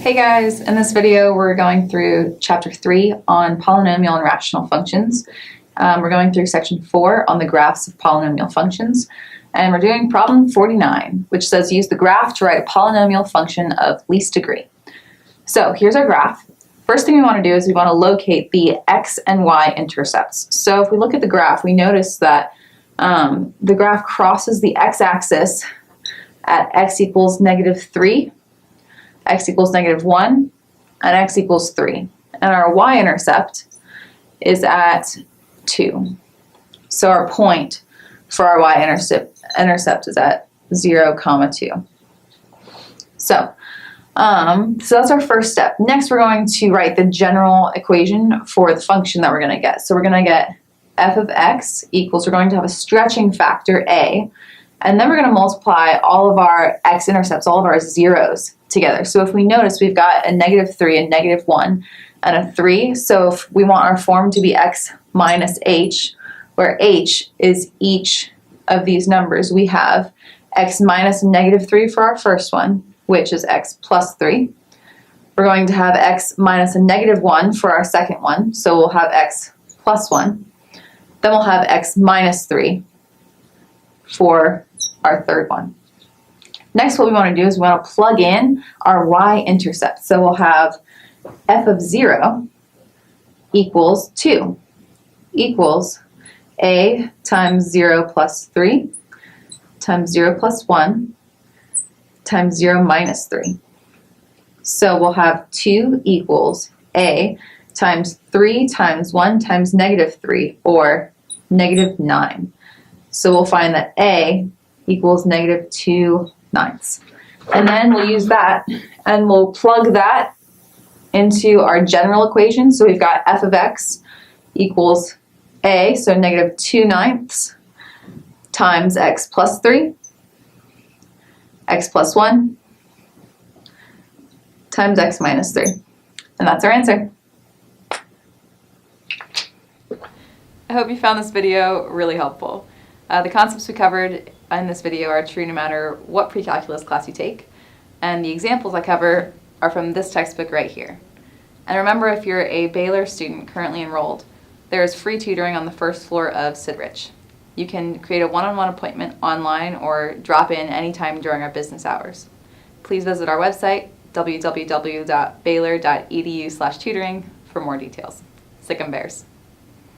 Hey guys, in this video we're going through Chapter 3 on polynomial and rational functions. We're going through Section 4 on the graphs of polynomial functions, and we're doing problem 49, which says use the graph to write a polynomial function of least degree. So here's our graph. First thing we want to do is we want to locate the X and Y intercepts. So if we look at the graph, we notice that the graph crosses the x-axis at x equals -3, x equals -1, and x equals 3. And our y-intercept is at 2. So our point for our y-intercept is at 0, 2. So that's our first step. Next, we're going to write the general equation for the function that we're going to get. So we're going to get f of x equals, we're going to have a stretching factor a, and then we're going to multiply all of our x-intercepts, all of our zeros together. So if we notice, we've got a -3, a -1, and a 3. So if we want our form to be x minus h, where h is each of these numbers, we have x minus -3 for our first one, which is x plus 3. We're going to have x minus a -1 for our second one, so we'll have x plus 1. Then we'll have x minus 3 for our third one. Next, what we want to do is we want to plug in our y-intercept. So we'll have f of 0 equals 2 equals a times 0 plus 3 times 0 plus 1 times 0 minus 3. So we'll have 2 equals a times 3 times 1 times -3, or -9. So we'll find that a equals -2/9. And then we'll use that and we'll plug that into our general equation. So we've got f of x equals a, so -2/9 times x plus 3, x plus 1 times x minus 3. And that's our answer. I hope you found this video really helpful. The concepts we covered in this video are true no matter what pre-calculus class you take, and the examples I cover are from this textbook right here. And remember, if you're a Baylor student currently enrolled, there is free tutoring on the first floor of Sidrich. You can create a one-on-one appointment online or drop in anytime during our business hours. Please visit our website, www.baylor.edu/tutoring, for more details. Sic 'em Bears.